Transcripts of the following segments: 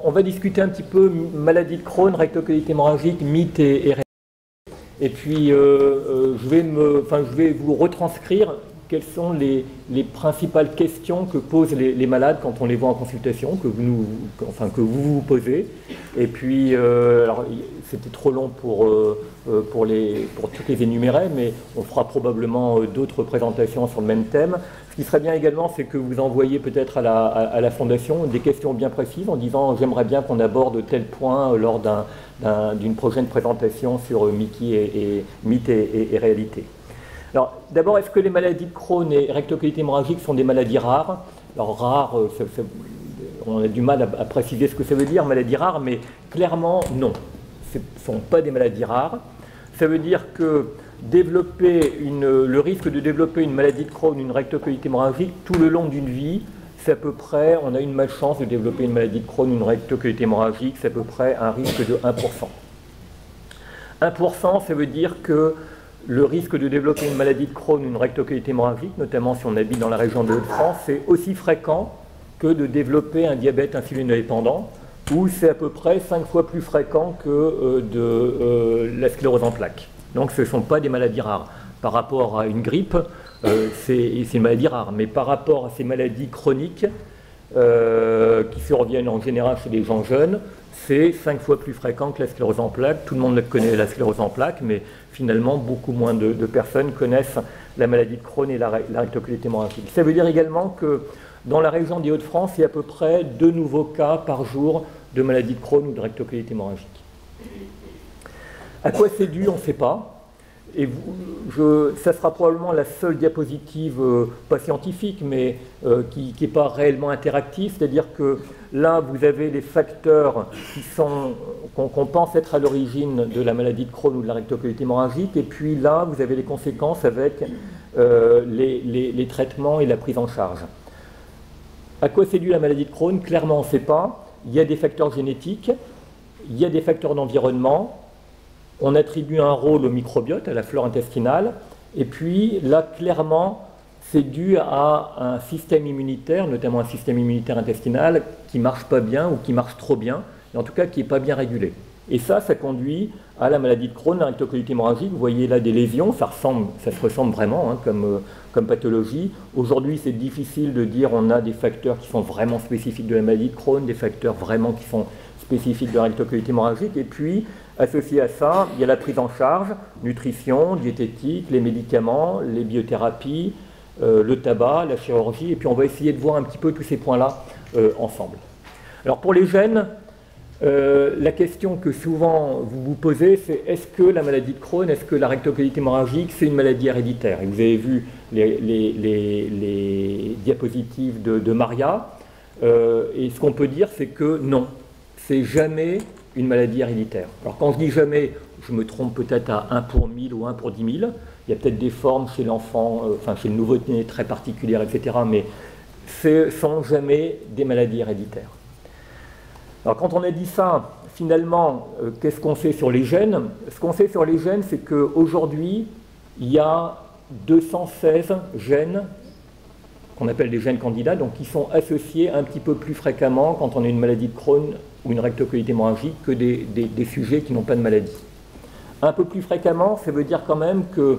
on va discuter un petit peu maladie de Crohn, rectocolite hémorragique, mythe et réalité. Et puis, je vais vous retranscrire quelles sont les principales questions que posent les malades quand on les voit en consultation, que vous posez. Et puis, alors, c'était trop long pour toutes les énumérer, mais on fera probablement d'autres présentations sur le même thème. Ce qui serait bien également, c'est que vous envoyiez peut-être à la Fondation des questions bien précises en disant « j'aimerais bien qu'on aborde tel point lors d'une prochaine présentation sur mythe et réalité ». Alors, d'abord, est-ce que les maladies de Crohn et rectocolite hémorragique sont des maladies rares? Alors, rares, on a du mal à préciser ce que ça veut dire, maladie rare, mais clairement, non. Ce ne sont pas des maladies rares. Ça veut dire que le risque de développer une maladie de Crohn, une rectocolite hémorragique, tout le long d'une vie, c'est à peu près, on a une malchance de développer une maladie de Crohn, une rectocolite hémorragique, c'est à peu près un risque de 1%. 1%, ça veut dire que le risque de développer une maladie de Crohn, une rectocolite hémorragique, notamment si on habite dans la région de Hauts-de-France, c'est aussi fréquent que de développer un diabète insulinodépendant, où c'est à peu près 5 fois plus fréquent que de la sclérose en plaques. Donc ce ne sont pas des maladies rares. Par rapport à une grippe, c'est une maladie rare, mais par rapport à ces maladies chroniques qui surviennent en général chez les gens jeunes, c'est 5 fois plus fréquent que la sclérose en plaques. Tout le monde connaît la sclérose en plaques, mais finalement beaucoup moins de personnes connaissent la maladie de Crohn et la rectocolite hémorragique. Ça veut dire également que dans la région des Hauts-de-France, il y a à peu près 2 nouveaux cas par jour de maladie de Crohn ou de rectocolite hémorragique. À quoi c'est dû, on ne sait pas. Et ça sera probablement la seule diapositive, pas scientifique, mais qui n'est pas réellement interactive. C'est-à-dire que là, vous avez les facteurs qu'on pense être à l'origine de la maladie de Crohn ou de la rectocolite hémorragique. Et puis là, vous avez les conséquences avec les traitements et la prise en charge. À quoi c'est dû la maladie de Crohn? Clairement, on ne sait pas. Il y a des facteurs génétiques, il y a des facteurs d'environnement. On attribue un rôle au microbiote, à la flore intestinale, et puis là, clairement, c'est dû à un système immunitaire, notamment un système immunitaire intestinal, qui ne marche pas bien ou qui marche trop bien, et en tout cas qui n'est pas bien régulé. Et ça conduit à la maladie de Crohn, la rectocolite hémorragique. Vous voyez là des lésions, ça se ressemble vraiment comme pathologie. Aujourd'hui, c'est difficile de dire on a des facteurs qui sont vraiment spécifiques de la maladie de Crohn, des facteurs vraiment qui sont spécifiques de la rectocolite hémorragique, et puis associé à ça, il y a la prise en charge, nutrition, diététique, les médicaments, les biothérapies, le tabac, la chirurgie, et puis on va essayer de voir un petit peu tous ces points-là ensemble. Alors pour les gènes, la question que souvent vous vous posez, c'est est-ce que la maladie de Crohn, est-ce que la rectocolite hémorragique, c'est une maladie héréditaire? Et vous avez vu les diapositives de Maria, et ce qu'on peut dire, c'est que non, c'est jamais une maladie héréditaire. Alors quand je dis jamais, je me trompe peut-être à 1 pour 1000 ou 1 pour 10 000. Il y a peut-être des formes chez l'enfant, chez le nouveau-né très particulières, etc. Mais ce sont jamais des maladies héréditaires. Alors quand on a dit ça, finalement, qu'est-ce qu'on sait sur les gènes? Ce qu'on sait sur les gènes, c'est qu'aujourd'hui, il y a 216 gènes qu'on appelle des gènes candidats, donc qui sont associés un petit peu plus fréquemment quand on a une maladie de Crohn ou une rectocolite hémorragique que des sujets qui n'ont pas de maladie. Un peu plus fréquemment, ça veut dire quand même que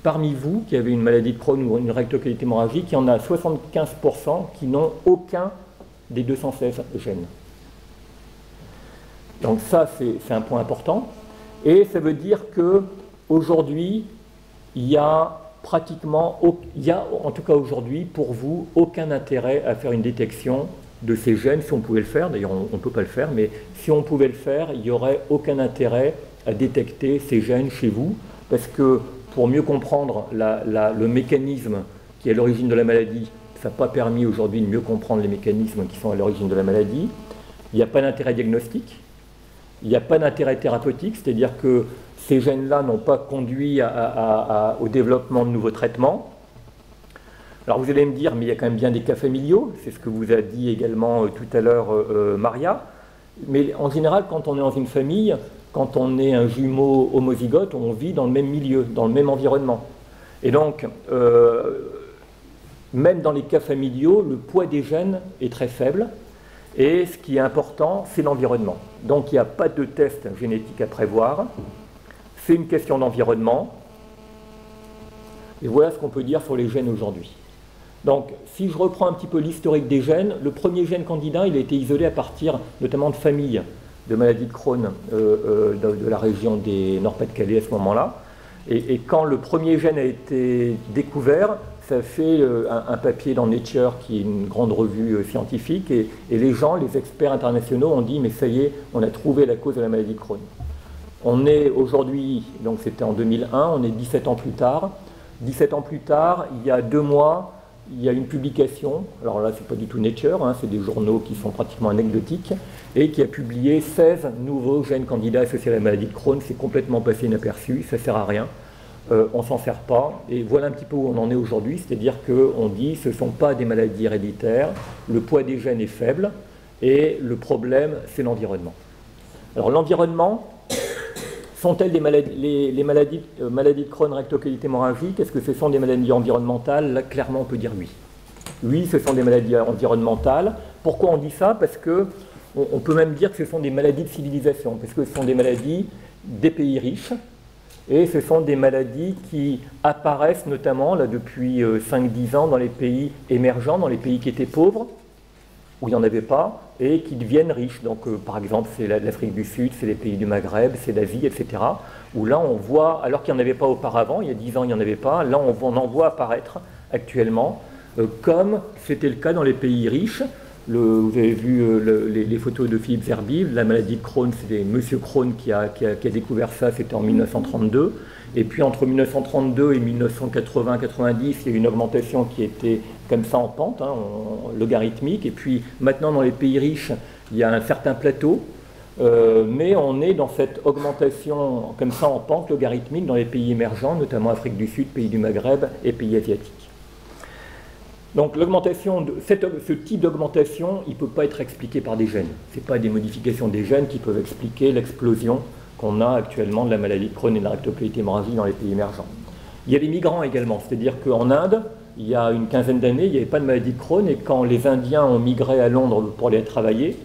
parmi vous qui avez une maladie de Crohn ou une rectocolite hémorragique, il y en a 75% qui n'ont aucun des 216 gènes. Donc ça, c'est un point important. Et ça veut dire qu'aujourd'hui, il y a en tout cas aujourd'hui, pour vous, aucun intérêt à faire une détection de ces gènes, si on pouvait le faire. D'ailleurs, on ne peut pas le faire, mais si on pouvait le faire, il n'y aurait aucun intérêt à détecter ces gènes chez vous, parce que pour mieux comprendre le mécanisme qui est à l'origine de la maladie, ça n'a pas permis aujourd'hui de mieux comprendre les mécanismes qui sont à l'origine de la maladie. Il n'y a pas d'intérêt diagnostique, il n'y a pas d'intérêt thérapeutique, c'est-à-dire que ces gènes-là n'ont pas conduit au développement de nouveaux traitements. Alors vous allez me dire, mais il y a quand même bien des cas familiaux, c'est ce que vous a dit également tout à l'heure Maria, mais en général, quand on est dans une famille, quand on est un jumeau homozygote, on vit dans le même milieu, dans le même environnement. Et donc, même dans les cas familiaux, le poids des gènes est très faible. Et ce qui est important, c'est l'environnement. Donc il n'y a pas de test génétique à prévoir. C'est une question d'environnement. Et voilà ce qu'on peut dire sur les gènes aujourd'hui. Donc si je reprends un petit peu l'historique des gènes, le premier gène candidat, il a été isolé à partir notamment de familles de maladies de Crohn de la région des Nord-Pas-de-Calais à ce moment-là. Et quand le premier gène a été découvert, ça fait un papier dans Nature, qui est une grande revue scientifique, et les gens, les experts internationaux ont dit « mais ça y est, on a trouvé la cause de la maladie de Crohn ». On est aujourd'hui, donc c'était en 2001, on est 17 ans plus tard. 17 ans plus tard, il y a 2 mois, il y a une publication, alors là c'est pas du tout Nature, hein, c'est des journaux qui sont pratiquement anecdotiques, et qui a publié 16 nouveaux gènes candidats associés à la maladie de Crohn. C'est complètement passé inaperçu, ça ne sert à rien, on ne s'en sert pas, et voilà un petit peu où on en est aujourd'hui, c'est-à-dire qu'on dit ce ne sont pas des maladies héréditaires, le poids des gènes est faible, et le problème c'est l'environnement. Alors l'environnement, sont-elles les maladies de Crohn rectocolite hémorragique? Est-ce que ce sont des maladies environnementales? Là, clairement, on peut dire oui. Oui, ce sont des maladies environnementales. Pourquoi on dit ça? Parce qu'on peut même dire que ce sont des maladies de civilisation, parce que ce sont des maladies des pays riches, et ce sont des maladies qui apparaissent notamment là, depuis 5-10 ans dans les pays émergents, dans les pays qui étaient pauvres, où il n'y en avait pas, et qui deviennent riches. Donc par exemple, c'est l'Afrique du Sud, c'est les pays du Maghreb, c'est l'Asie, etc. Où là, on voit, alors qu'il n'y en avait pas auparavant, il y a 10 ans, il n'y en avait pas, là, on en voit apparaître actuellement, comme c'était le cas dans les pays riches. Vous avez vu les photos de Philippe Zerbil, la maladie de Crohn, c'est M. Crohn qui a découvert ça, c'était en 1932. Et puis entre 1932 et 1980-90, il y a eu une augmentation qui était comme ça en pente, hein, logarithmique. Et puis maintenant, dans les pays riches, il y a un certain plateau, mais on est dans cette augmentation comme ça en pente logarithmique dans les pays émergents, notamment Afrique du Sud, pays du Maghreb et pays asiatiques. Donc l'augmentation, ce type d'augmentation, il ne peut pas être expliqué par des gènes. Ce n'est pas des modifications des gènes qui peuvent expliquer l'explosion qu'on a actuellement de la maladie de Crohn et de la rectocolite hémorragique dans les pays émergents. Il y a les migrants également, c'est-à-dire qu'en Inde, il y a une quinzaine d'années, il n'y avait pas de maladie de Crohn, et quand les Indiens ont migré à Londres pour aller travailler,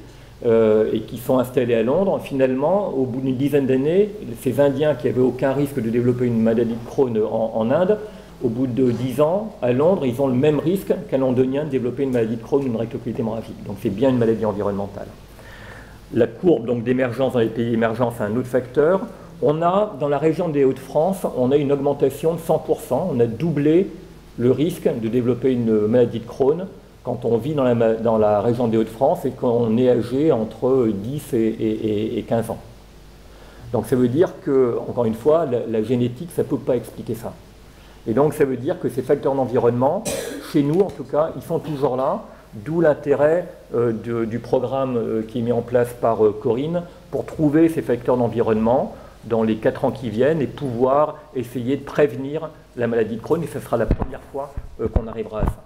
et qui sont installés à Londres, finalement, au bout d'une dizaine d'années, ces Indiens qui n'avaient aucun risque de développer une maladie de Crohn en Inde, au bout de 10 ans, à Londres, ils ont le même risque qu'un Londonien de développer une maladie de Crohn ou une rectocolite hémorragique. Donc c'est bien une maladie environnementale. La courbe d'émergence dans les pays émergents, c'est un autre facteur. On a, dans la région des Hauts-de-France, on a une augmentation de 100%. On a doublé le risque de développer une maladie de Crohn quand on vit dans la région des Hauts-de-France et qu'on est âgé entre 10 et 15 ans. Donc ça veut dire que, encore une fois, la génétique, ça ne peut pas expliquer ça. Et donc ça veut dire que ces facteurs d'environnement, chez nous en tout cas, ils sont toujours là, d'où l'intérêt du programme qui est mis en place par Corinne pour trouver ces facteurs d'environnement dans les 4 ans qui viennent et pouvoir essayer de prévenir la maladie de Crohn, et ce sera la première fois qu'on arrivera à ça.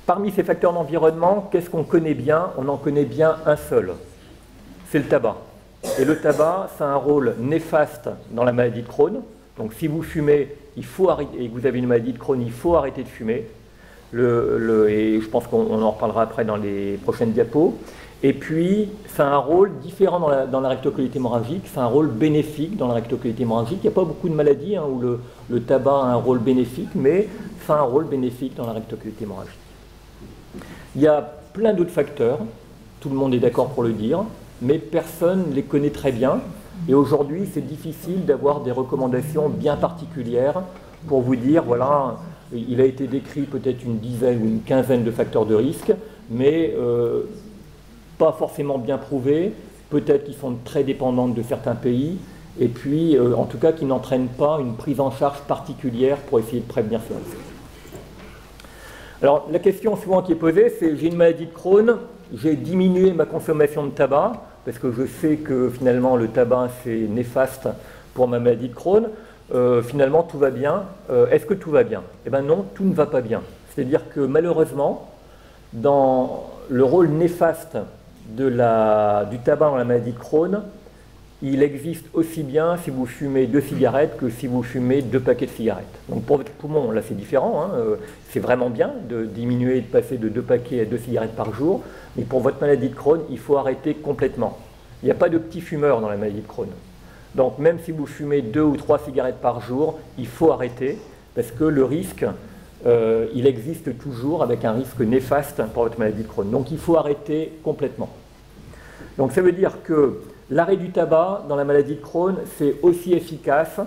Parmi ces facteurs d'environnement, qu'est-ce qu'on connaît bien? On en connaît bien un seul, c'est le tabac. Et le tabac, ça a un rôle néfaste dans la maladie de Crohn. Donc si vous fumez, il faut arrêter, et que vous avez une maladie de Crohn, il faut arrêter de fumer. Et je pense qu'on en reparlera après dans les prochaines diapos. Et puis, ça a un rôle différent dans la rectocolite hémorragique, c'est un rôle bénéfique dans la rectocolite hémorragique. Il n'y a pas beaucoup de maladies hein, où le tabac a un rôle bénéfique, mais ça a un rôle bénéfique dans la rectocolite hémorragique. Il y a plein d'autres facteurs, tout le monde est d'accord pour le dire, mais personne ne les connaît très bien. Et aujourd'hui, c'est difficile d'avoir des recommandations bien particulières pour vous dire, voilà, il a été décrit peut-être une dizaine ou une quinzaine de facteurs de risque, mais pas forcément bien prouvés, peut-être qu'ils sont très dépendants de certains pays, et puis en tout cas qui n'entraînent pas une prise en charge particulière pour essayer de prévenir ce risque. Alors la question souvent qui est posée, c'est j'ai une maladie de Crohn, j'ai diminué ma consommation de tabac, parce que je sais que finalement le tabac c'est néfaste pour ma maladie de Crohn, finalement tout va bien. Est-ce que tout va bien? Eh bien non, tout ne va pas bien. C'est-à-dire que malheureusement, dans le rôle néfaste du tabac dans la maladie de Crohn, il existe aussi bien si vous fumez 2 cigarettes que si vous fumez 2 paquets de cigarettes. Donc pour votre poumon, là c'est différent, hein, c'est vraiment bien de diminuer, de passer de 2 paquets à 2 cigarettes par jour, mais pour votre maladie de Crohn, il faut arrêter complètement. Il n'y a pas de petits fumeurs dans la maladie de Crohn. Donc même si vous fumez 2 ou 3 cigarettes par jour, il faut arrêter, parce que le risque, il existe toujours avec un risque néfaste pour votre maladie de Crohn. Donc il faut arrêter complètement. Donc ça veut dire que l'arrêt du tabac dans la maladie de Crohn, c'est aussi efficace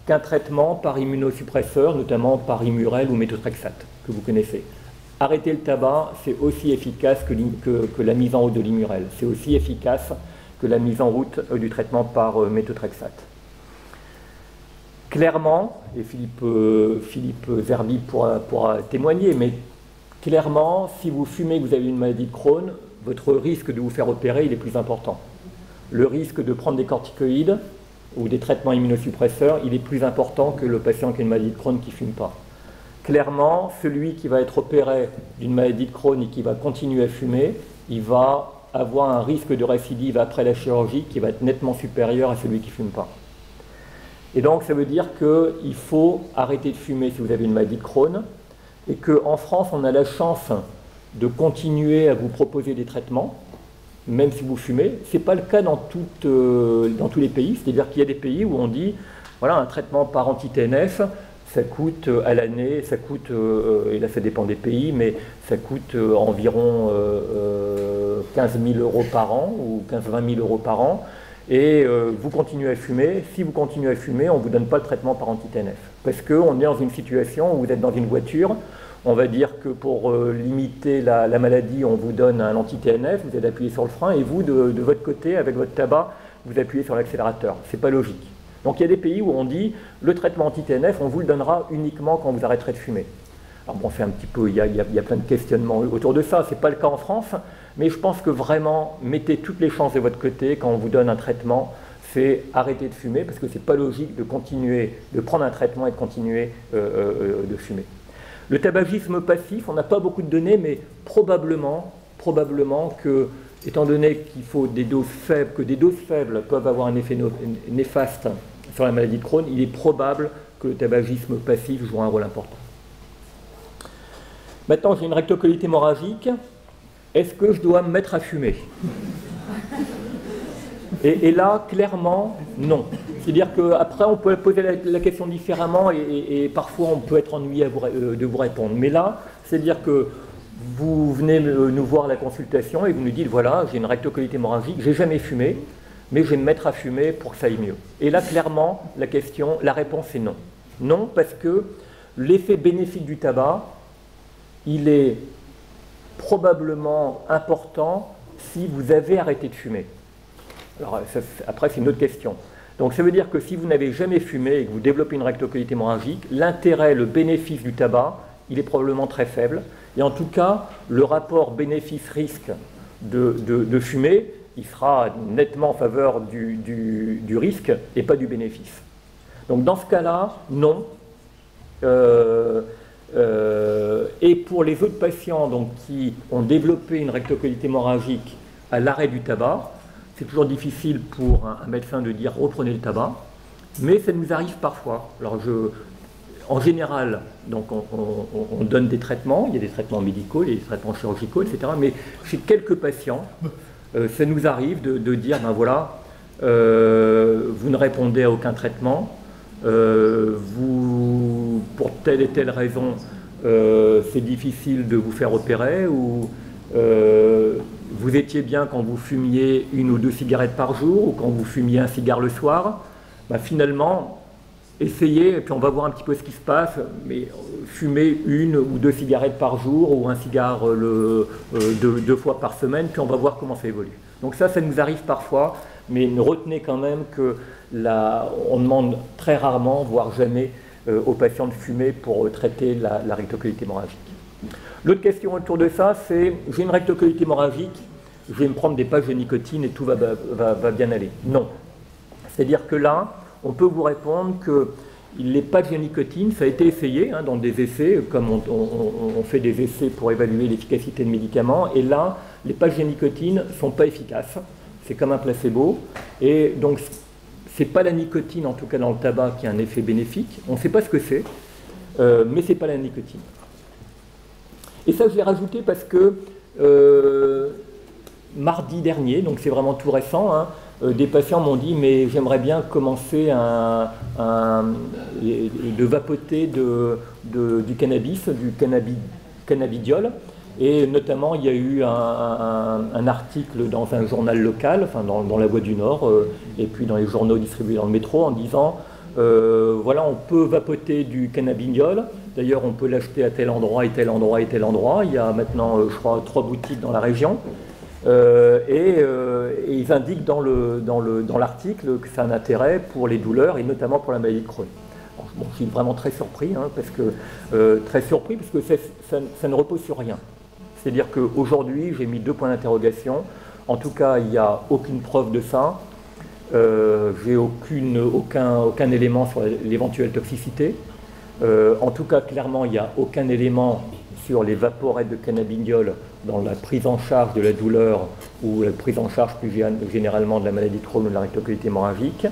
qu'un traitement par immunosuppresseur, notamment par Immurel ou méthotrexate, que vous connaissez. Arrêter le tabac, c'est aussi efficace que la mise en route de l'Immurel. C'est aussi efficace que la mise en route du traitement par méthotrexate. Clairement, et Philippe Zerbi pourra témoigner, mais clairement, si vous fumez, que vous avez une maladie de Crohn, votre risque de vous faire opérer, il est plus important. Le risque de prendre des corticoïdes ou des traitements immunosuppresseurs, il est plus important que le patient qui a une maladie de Crohn qui ne fume pas. Clairement, celui qui va être opéré d'une maladie de Crohn et qui va continuer à fumer, il va avoir un risque de récidive après la chirurgie qui va être nettement supérieur à celui qui ne fume pas. Et donc, ça veut dire qu'il faut arrêter de fumer si vous avez une maladie de Crohn, et qu'en France, on a la chance de continuer à vous proposer des traitements, même si vous fumez. Ce n'est pas le cas dans tous les pays, c'est-à-dire qu'il y a des pays où on dit, voilà, un traitement par anti-TNF, ça coûte à l'année, ça coûte, et là ça dépend des pays, mais ça coûte environ 15 000 € par an, ou 15-20 000 € par an, et vous continuez à fumer. Si vous continuez à fumer, on ne vous donne pas le traitement par anti-TNF. Parce qu'on est dans une situation où vous êtes dans une voiture, on va dire que pour limiter la maladie, on vous donne un anti-TNF, vous êtes appuyé sur le frein, et vous, de votre côté, avec votre tabac, vous appuyez sur l'accélérateur. Ce n'est pas logique. Donc il y a des pays où on dit, le traitement anti-TNF, on vous le donnera uniquement quand vous arrêterez de fumer. Alors bon, c'est un petit peu, il y a plein de questionnements autour de ça, ce n'est pas le cas en France, mais je pense que vraiment, mettez toutes les chances de votre côté quand on vous donne un traitement, c'est arrêter de fumer, parce que ce n'est pas logique de continuer, de prendre un traitement et de continuer de fumer. Le tabagisme passif, on n'a pas beaucoup de données, mais probablement que, étant donné qu'il faut des doses faibles, que des doses faibles peuvent avoir un effet néfaste sur la maladie de Crohn, il est probable que le tabagisme passif joue un rôle important. Maintenant, j'ai une rectocolite hémorragique. Est-ce que je dois me mettre à fumer? Et là, clairement, non. C'est-à-dire qu'après, on peut poser la question différemment et parfois on peut être ennuyé de vous répondre. Mais là, c'est-à-dire que vous venez nous voir à la consultation et vous nous dites, voilà, j'ai une rectocolite hémorragique, j'ai jamais fumé, mais je vais me mettre à fumer pour que ça aille mieux. Et là, clairement, la réponse est non. Non, parce que l'effet bénéfique du tabac, il est probablement important si vous avez arrêté de fumer. Alors après, c'est une autre question. Donc ça veut dire que si vous n'avez jamais fumé et que vous développez une rectocolite hémorragique, l'intérêt, le bénéfice du tabac, il est probablement très faible. Et en tout cas, le rapport bénéfice-risque de fumer, il sera nettement en faveur du risque et pas du bénéfice. Donc dans ce cas-là, non. Et pour les autres patients donc, qui ont développé une rectocolite hémorragique à l'arrêt du tabac, c'est toujours difficile pour un médecin de dire reprenez le tabac, mais ça nous arrive parfois. Alors en général, donc on donne des traitements, il y a des traitements médicaux, il y a des traitements chirurgicaux, etc. Mais chez quelques patients, ça nous arrive de dire ben voilà, vous ne répondez à aucun traitement, pour telle et telle raison, c'est difficile de vous faire opérer, ou vous étiez bien quand vous fumiez 1 ou 2 cigarettes par jour, ou quand vous fumiez un cigare le soir. Ben finalement, essayez, et puis on va voir un petit peu ce qui se passe, mais fumez 1 ou 2 cigarettes par jour, ou un cigare 2 fois par semaine, puis on va voir comment ça évolue. Donc ça nous arrive parfois, mais retenez quand même que on demande très rarement, voire jamais, aux patients de fumer pour traiter la rectocolite hémorragique. L'autre question autour de ça, c'est j'ai une rectocolite hémorragique, je vais me prendre des patchs de nicotine et tout va bien aller. Non. C'est-à-dire que là, on peut vous répondre que les patchs de nicotine, ça a été essayé dans des essais, comme on fait des essais pour évaluer l'efficacité de médicaments, et là, les patchs de nicotine ne sont pas efficaces. C'est comme un placebo, Et donc, c'est pas la nicotine, en tout cas dans le tabac, qui a un effet bénéfique. On ne sait pas ce que c'est, mais c'est pas la nicotine. Et ça, je l'ai rajouté parce que mardi dernier, donc c'est vraiment tout récent, hein, des patients m'ont dit mais j'aimerais bien commencer de vapoter du cannabis, du cannabidiol. Et notamment, il y a eu un article dans un journal local, enfin dans La Voix du Nord, et puis dans les journaux distribués dans le métro, en disant voilà, on peut vapoter du cannabidiol. D'ailleurs, on peut l'acheter à tel endroit et tel endroit et tel endroit. Il y a maintenant, je crois, 3 boutiques dans la région. Et ils indiquent dans l'article que ça a un intérêt pour les douleurs et notamment pour la maladie de Crohn. Bon, je suis vraiment très surpris, hein, parce que ça ne repose sur rien. C'est-à-dire qu'aujourd'hui, j'ai mis 2 points d'interrogation. En tout cas, il n'y a aucune preuve de ça. J'ai aucun élément sur l'éventuelle toxicité. En tout cas, clairement, il n'y a aucun élément sur les vaporettes de cannabidiol dans la prise en charge de la douleur ou la prise en charge plus généralement de la maladie de Crohn ou de la rectocolite hémorragique.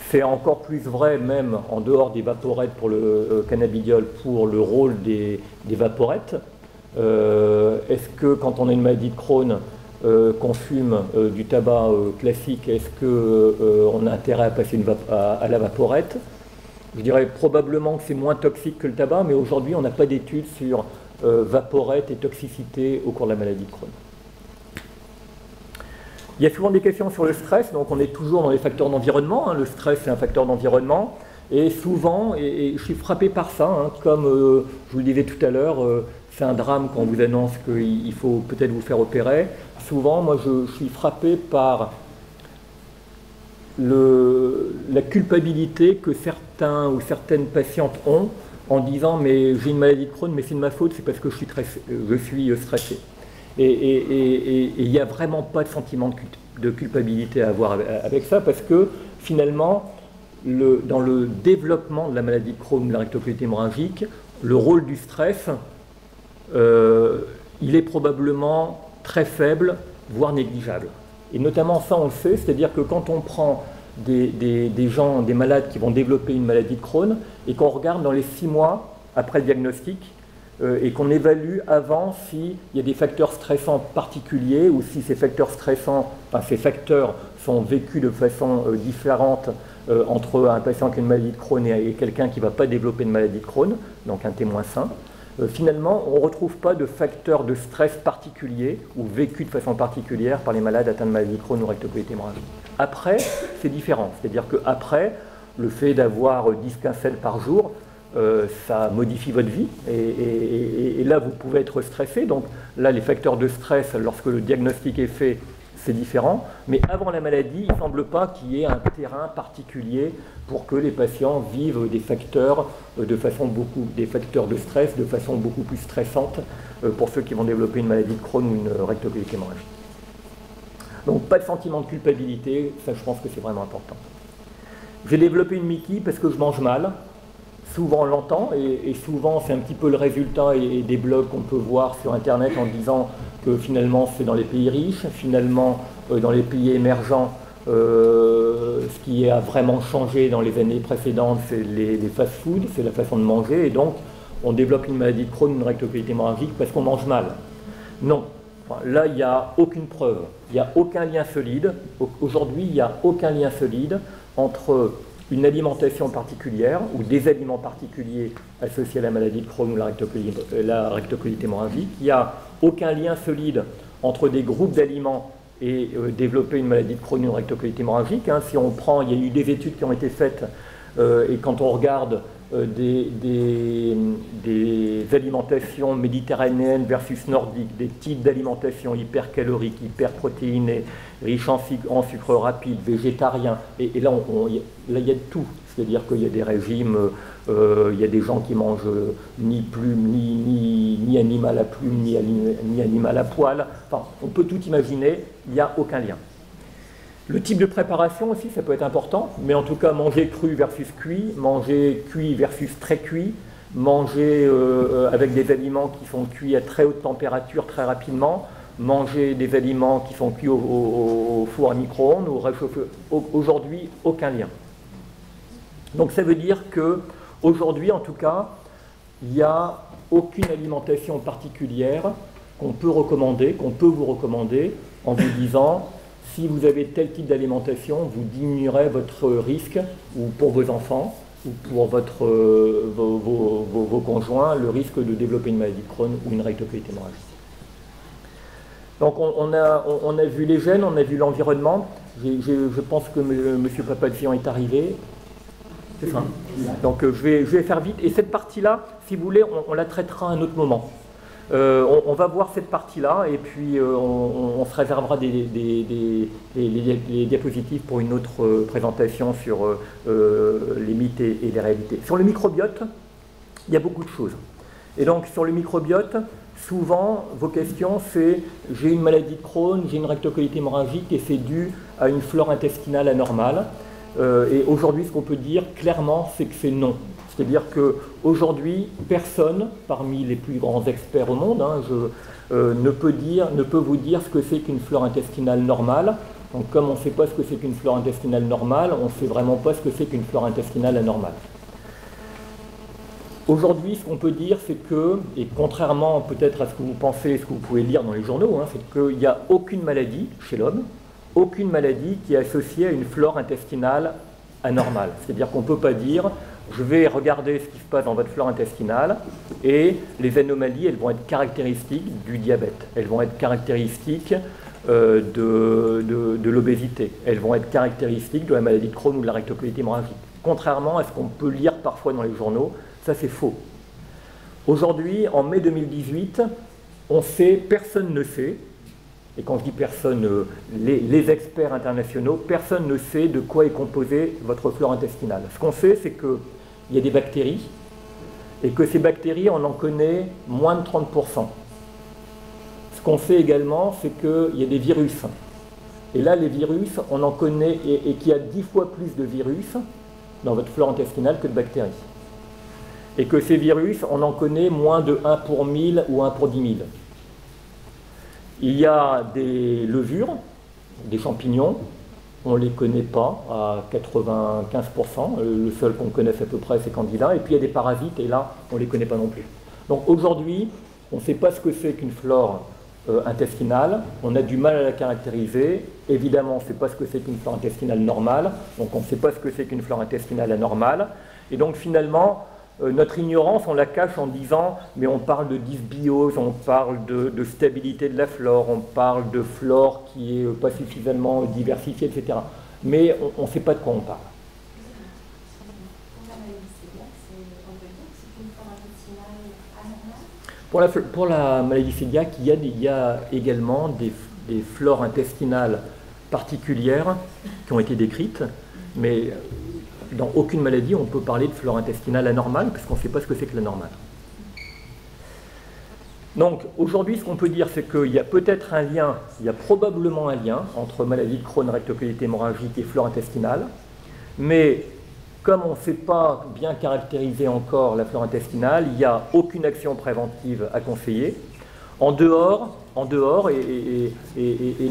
C'est encore plus vrai même en dehors des vaporettes pour le cannabidiol pour le rôle des vaporettes. Est-ce que quand on a une maladie de Crohn, qu'on fume du tabac classique, est-ce qu'on a intérêt à passer à la vaporette? Je dirais probablement que c'est moins toxique que le tabac, mais aujourd'hui on n'a pas d'études sur vaporette et toxicité au cours de la maladie de Crohn. Il y a souvent des questions sur le stress, donc on est toujours dans les facteurs d'environnement, hein. Le stress c'est un facteur d'environnement, et souvent, et je suis frappé par ça, hein, comme je vous le disais tout à l'heure, c'est un drame quand on vous annonce qu'il faut peut-être vous faire opérer. Souvent, moi je suis frappé par la culpabilité que certains ou certaines patientes ont en disant mais j'ai une maladie de Crohn, mais c'est de ma faute, c'est parce que je suis stressé. Et il n'y a vraiment pas de sentiment de culpabilité à avoir avec ça, parce que finalement, dans le développement de la maladie de Crohn, de la rectocolite hémorragique, le rôle du stress, il est probablement très faible, voire négligeable. Et notamment ça on le sait, c'est-à-dire que quand on prend des malades qui vont développer une maladie de Crohn et qu'on regarde dans les 6 mois après le diagnostic et qu'on évalue avant s'il y a des facteurs stressants particuliers ou si ces facteurs stressants, enfin ces facteurs sont vécus de façon différente entre un patient qui a une maladie de Crohn et quelqu'un qui ne va pas développer une maladie de Crohn, donc un témoin sain. Finalement, on ne retrouve pas de facteurs de stress particuliers ou vécus de façon particulière par les malades atteints de maladie de Crohn ou rectocolite hémorragique. Après, c'est différent. C'est-à-dire qu'après, le fait d'avoir 10-15 selles par jour, ça modifie votre vie. Et là, vous pouvez être stressé. Donc là, les facteurs de stress, lorsque le diagnostic est fait, c'est différent. Mais avant la maladie, il ne semble pas qu'il y ait un terrain particulier pour que les patients vivent des facteurs des facteurs de stress de façon beaucoup plus stressante pour ceux qui vont développer une maladie de Crohn ou une rectocolite hémorragique. Donc pas de sentiment de culpabilité, ça je pense que c'est vraiment important. J'ai développé une Mickey parce que je mange mal. Souvent on l'entend et souvent c'est un petit peu le résultat et des blogs qu'on peut voir sur internet en disant que finalement c'est dans les pays riches, finalement dans les pays émergents, ce qui a vraiment changé dans les années précédentes, c'est les fast-foods, c'est la façon de manger, et donc on développe une maladie de Crohn, une rectocolite hémorragique parce qu'on mange mal. Non, enfin, là il n'y a aucune preuve, il n'y a aucun lien solide. Aujourd'hui il n'y a aucun lien solide entre une alimentation particulière ou des aliments particuliers associés à la maladie de Crohn ou la rectocolite hémorragique. Il n'y a aucun lien solide entre des groupes d'aliments et développer une maladie de Crohn ou une rectocolite hémorragique. Hein. Si on prend, il y a eu des études qui ont été faites et quand on regarde des alimentations méditerranéennes versus nordiques, des types d'alimentations hypercaloriques, hyperprotéinées, riches en sucre rapide, végétariens, et là il y a de tout. C'est-à-dire qu'il y a des régimes, il y a des gens qui mangent ni plume, ni animal à plume, ni animal à poil. Enfin, on peut tout imaginer, il n'y a aucun lien. Le type de préparation aussi, ça peut être important, mais en tout cas, manger cru versus cuit, manger cuit versus très cuit, manger avec des aliments qui sont cuits à très haute température très rapidement, manger des aliments qui sont cuits au four à micro-ondes ou réchauffés. Aujourd'hui, aucun lien. Donc ça veut dire qu'aujourd'hui, en tout cas, il n'y a aucune alimentation particulière qu'on peut recommander, qu'on peut vous recommander en vous disant si vous avez tel type d'alimentation, vous diminuerez votre risque, ou pour vos enfants, ou pour vos conjoints, le risque de développer une maladie de Crohn ou une rectocolite hémorragique. Donc on a vu les gènes, on a vu l'environnement. Je pense que M. Papadjian est arrivé. C'est ça. Donc je vais faire vite. Et cette partie-là, si vous voulez, on la traitera à un autre moment. On va voir cette partie-là et puis on se réservera les diapositives pour une autre présentation sur les mythes et les réalités. Sur le microbiote, il y a beaucoup de choses. Et donc sur le microbiote, souvent vos questions c'est j'ai une maladie de Crohn, j'ai une rectocolite hémorragique et c'est dû à une flore intestinale anormale. Et aujourd'hui, ce qu'on peut dire clairement, c'est que c'est non. C'est-à-dire qu'aujourd'hui, personne, parmi les plus grands experts au monde, ne peut vous dire ce que c'est qu'une flore intestinale normale. Donc comme on ne sait pas ce que c'est qu'une flore intestinale normale, on ne sait vraiment pas ce que c'est qu'une flore intestinale anormale. Aujourd'hui, ce qu'on peut dire, c'est que, et contrairement peut-être à ce que vous pensez, ce que vous pouvez lire dans les journaux, c'est qu'il n'y a aucune maladie chez l'homme, aucune maladie qui est associée à une flore intestinale anormale. C'est-à-dire qu'on ne peut pas dire je vais regarder ce qui se passe dans votre flore intestinale et les anomalies, elles vont être caractéristiques du diabète. Elles vont être caractéristiques de l'obésité. Elles vont être caractéristiques de la maladie de Crohn ou de la rectocolite hémorragique. Contrairement à ce qu'on peut lire parfois dans les journaux, ça c'est faux. Aujourd'hui, en mai 2018, on sait, personne ne sait, et quand je dis personne, les experts internationaux, personne ne sait de quoi est composée votre flore intestinale. Ce qu'on sait, c'est qu'il y a des bactéries, et que ces bactéries, on en connaît moins de 30%. Ce qu'on sait également, c'est qu'il y a des virus. Et là, les virus, on en connaît, et qu'il y a 10 fois plus de virus dans votre flore intestinale que de bactéries. Et que ces virus, on en connaît moins de 1 pour 1000 ou 1 pour 10 000. Il y a des levures, des champignons, on ne les connaît pas à 95%, le seul qu'on connaisse à peu près c'est Candida, et puis il y a des parasites, et là on ne les connaît pas non plus. Donc aujourd'hui, on ne sait pas ce que c'est qu'une flore intestinale, on a du mal à la caractériser, évidemment on ne sait pas ce que c'est qu'une flore intestinale normale, donc on ne sait pas ce que c'est qu'une flore intestinale anormale, et donc finalement, notre ignorance, on la cache en disant mais on parle de dysbiose, on parle de stabilité de la flore, on parle de flore qui n'est pas suffisamment diversifiée, etc. Mais on ne sait pas de quoi on parle. Pour la maladie cœliaque, il y a également des flores intestinales particulières qui ont été décrites, mais dans aucune maladie, on peut parler de flore intestinale anormale, puisqu'on ne sait pas ce que c'est que l'anormale. Donc, aujourd'hui, ce qu'on peut dire, c'est qu'il y a peut-être un lien, il y a probablement un lien entre maladie de Crohn, rectocolite hémorragique et flore intestinale, mais comme on ne sait pas bien caractériser encore la flore intestinale, il n'y a aucune action préventive à conseiller. En dehors, et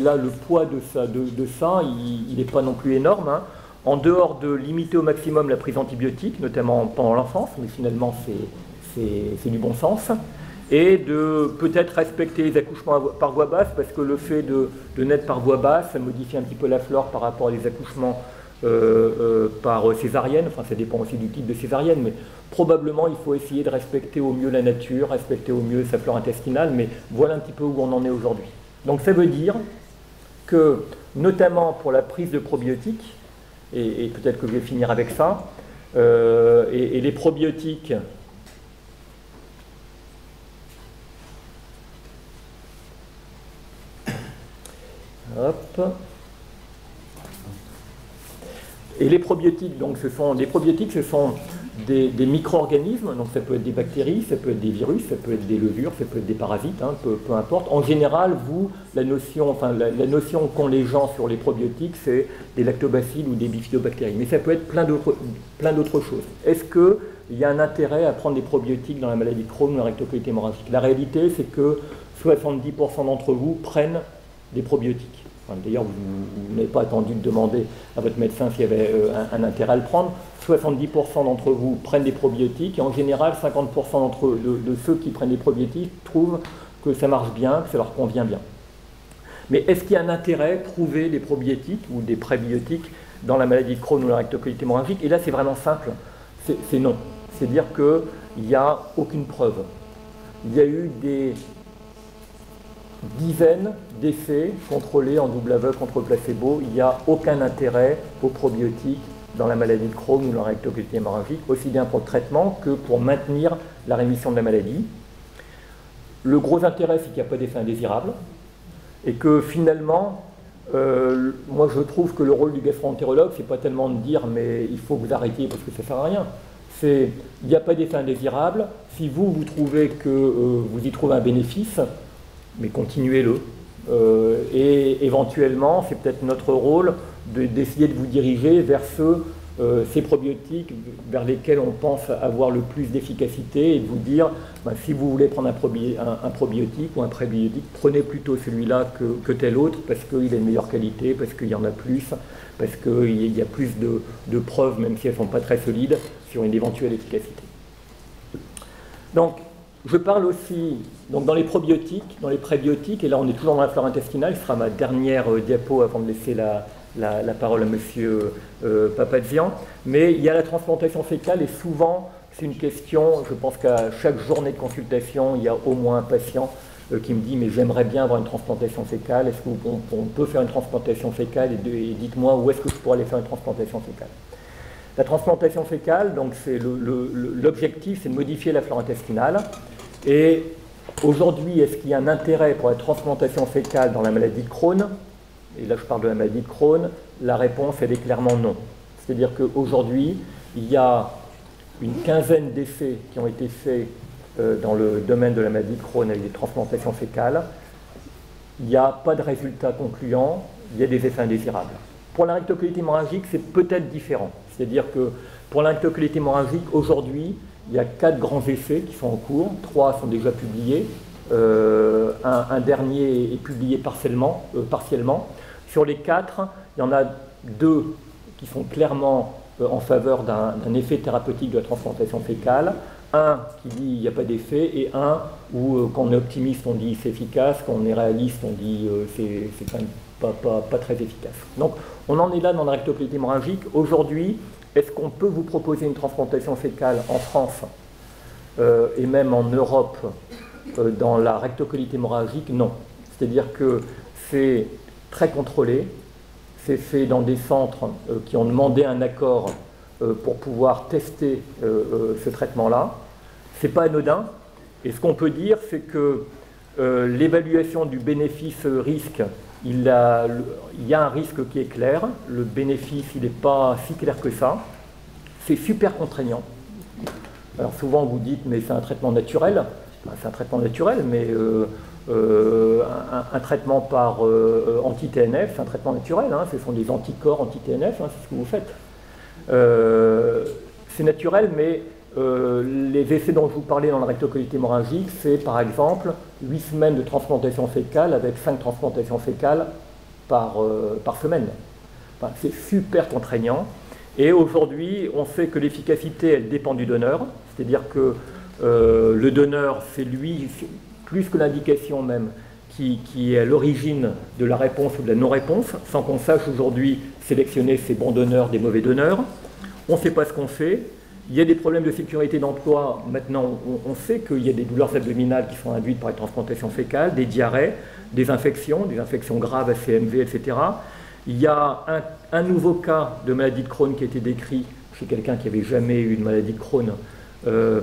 là, le poids de ça il n'est pas non plus énorme, en dehors de limiter au maximum la prise d'antibiotiques, notamment pendant l'enfance, mais finalement c'est du bon sens, et de peut-être respecter les accouchements par voie basse, parce que le fait de naître par voie basse, ça modifie un petit peu la flore par rapport à des accouchements par césarienne, enfin ça dépend aussi du type de césarienne, mais probablement il faut essayer de respecter au mieux la nature, respecter au mieux sa flore intestinale, mais voilà un petit peu où on en est aujourd'hui. Donc ça veut dire que, notamment pour la prise de probiotiques, et peut-être que je vais finir avec ça, et les probiotiques, hop, et les probiotiques, donc ce sont des micro-organismes, donc ça peut être des bactéries, ça peut être des virus, ça peut être des levures, ça peut être des parasites, peu importe. En général, la notion qu'ont les gens sur les probiotiques, c'est des lactobacilles ou des bifidobactéries, mais ça peut être plein d'autres choses. Est-ce qu'il y a un intérêt à prendre des probiotiques dans la maladie de Crohn ou la rectocolite hémorragique? La réalité, c'est que 70% d'entre vous prennent des probiotiques. Enfin, d'ailleurs, vous n'avez pas attendu de demander à votre médecin s'il y avait un intérêt à le prendre. 70% d'entre vous prennent des probiotiques et en général, 50% de ceux qui prennent des probiotiques trouvent que ça marche bien, que ça leur convient bien. Mais est-ce qu'il y a un intérêt prouvé des probiotiques ou des prébiotiques dans la maladie de Crohn ou la rectocolite hémorragique? Et là, c'est vraiment simple, c'est non. C'est-à-dire qu'il n'y a aucune preuve. Il y a eu des dizaines d'essais contrôlés en double aveugle contre placebo. Il n'y a aucun intérêt aux probiotiques dans la maladie de Crohn ou la rectocolite hémorragique, aussi bien pour le traitement que pour maintenir la rémission de la maladie. Le gros intérêt, c'est qu'il n'y a pas d'effet indésirable. Et que finalement, moi je trouve que le rôle du gastro-entérologue, c'est pas tellement de dire mais il faut que vous arrêtiez parce que ça ne sert à rien. C'est il n'y a pas d'effet indésirable. Si vous trouvez que vous y trouvez un bénéfice, mais continuez-le. Et éventuellement, c'est peut-être notre rôle d'essayer de vous diriger vers ces probiotiques vers lesquels on pense avoir le plus d'efficacité et de vous dire, ben, si vous voulez prendre un probiotique ou un prébiotique, prenez plutôt celui-là que tel autre parce qu'il est de meilleure qualité, parce qu'il y en a plus, parce qu'il y a plus de preuves, même si elles ne sont pas très solides, sur une éventuelle efficacité. Donc, je parle aussi donc dans les probiotiques, dans les prébiotiques, et là on est toujours dans la flore intestinale, ce sera ma dernière diapo avant de laisser la parole à monsieur Papazian, mais il y a la transplantation fécale et souvent c'est une question, je pense qu'à chaque journée de consultation, il y a au moins un patient qui me dit mais j'aimerais bien avoir une transplantation fécale, est-ce qu'on peut faire une transplantation fécale et dites-moi où est-ce que je pourrais aller faire une transplantation fécale. La transplantation fécale, donc c'est l'objectif, c'est de modifier la flore intestinale. Et aujourd'hui, est-ce qu'il y a un intérêt pour la transplantation fécale dans la maladie de Crohn? Et là, je parle de la maladie de Crohn. La réponse, elle est clairement non. C'est-à-dire qu'aujourd'hui, il y a une quinzaine d'essais qui ont été faits dans le domaine de la maladie de Crohn avec des transplantations fécales. Il n'y a pas de résultats concluants, il y a des effets indésirables. Pour la rectocolite hémorragique, c'est peut-être différent. C'est-à-dire que pour la rectocolite hémorragique, aujourd'hui, il y a 4 grands essais qui sont en cours. 3 sont déjà publiés. Un dernier est publié partiellement. Sur les 4, il y en a 2 qui sont clairement en faveur d'un effet thérapeutique de la transplantation fécale. Un qui dit il n'y a pas d'effet et un où quand on est optimiste on dit c'est efficace, quand on est réaliste on dit c'est quand même pas très efficace. Donc on en est là dans la rectocolite hémorragique. Aujourd'hui, est-ce qu'on peut vous proposer une transplantation fécale en France et même en Europe dans la rectocolite hémorragique? Non. C'est-à-dire que c'est très contrôlé, c'est fait dans des centres qui ont demandé un accord pour pouvoir tester ce traitement-là. Ce n'est pas anodin. Et ce qu'on peut dire, c'est que l'évaluation du bénéfice-risque, il y a un risque qui est clair. Le bénéfice, il n'est pas si clair que ça. C'est super contraignant. Alors souvent, vous dites, mais c'est un traitement naturel. Ben, c'est un traitement naturel, mais un traitement par anti-TNF, c'est un traitement naturel. Hein, ce sont des anticorps anti-TNF, hein, c'est ce que vous faites. C'est naturel, mais les effets dont je vous parlais dans la rectocolite hémorragique, c'est par exemple 8 semaines de transplantation fécale avec 5 transplantations fécales par semaine. Enfin, c'est super contraignant. Et aujourd'hui, on sait que l'efficacité, elle dépend du donneur. C'est-à-dire que le donneur, c'est lui, plus que l'indication même, qui est à l'origine de la réponse ou de la non-réponse, sans qu'on sache aujourd'hui sélectionner ces bons donneurs des mauvais donneurs. On ne sait pas ce qu'on fait. Il y a des problèmes de sécurité d'emploi. Maintenant, on sait qu'il y a des douleurs abdominales qui sont induites par les transplantations fécales, des diarrhées, des infections graves, ACMV, etc. Il y a un nouveau cas de maladie de Crohn qui a été décrit chez quelqu'un qui n'avait jamais eu une maladie de Crohn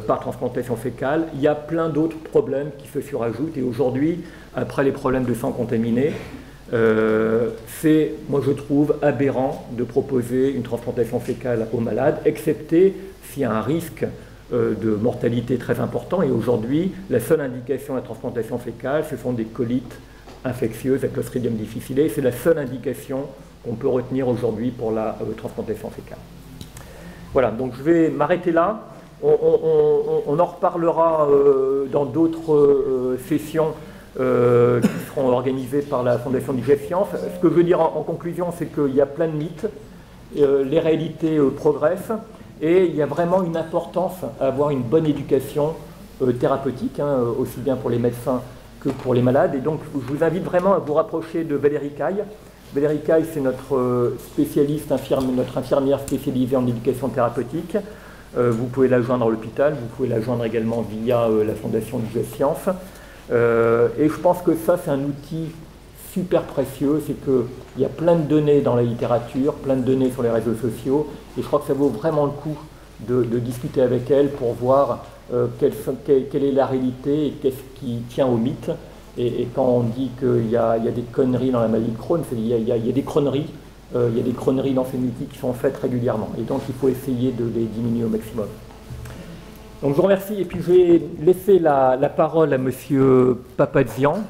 par transplantation fécale. Il y a plein d'autres problèmes qui se surajoutent. Et aujourd'hui, après les problèmes de sang contaminé, c'est, moi je trouve, aberrant de proposer une transplantation fécale aux malades, excepté s'il y a un risque de mortalité très important. Et aujourd'hui, la seule indication de la transplantation fécale, ce sont des colites infectieuses avec Clostridium difficile. C'est la seule indication qu'on peut retenir aujourd'hui pour la transplantation fécale. Voilà, donc je vais m'arrêter là. On en reparlera dans d'autres sessions qui seront organisés par la Fondation Digescience. Ce que je veux dire en conclusion, c'est qu'il y a plein de mythes, les réalités progressent, et il y a vraiment une importance à avoir une bonne éducation thérapeutique, hein, aussi bien pour les médecins que pour les malades. Et donc, je vous invite vraiment à vous rapprocher de Valérie Caille. Valérie Caille, c'est notre spécialiste, notre infirmière spécialisée en éducation thérapeutique. Vous pouvez la joindre à l'hôpital, vous pouvez la joindre également via la Fondation Digescience. Et je pense que ça, c'est un outil super précieux, c'est qu'il y a plein de données dans la littérature, plein de données sur les réseaux sociaux, et je crois que ça vaut vraiment le coup de discuter avec elle pour voir quelle est la réalité et qu'est-ce qui tient au mythe. Et quand on dit qu'il y a des conneries dans la maladie de Crohn, il y a des conneries, il y a des conneries dans ces mythes qui sont faites régulièrement, et donc il faut essayer de les diminuer au maximum. Donc je vous remercie, et puis je vais laisser la parole à Monsieur Papazian.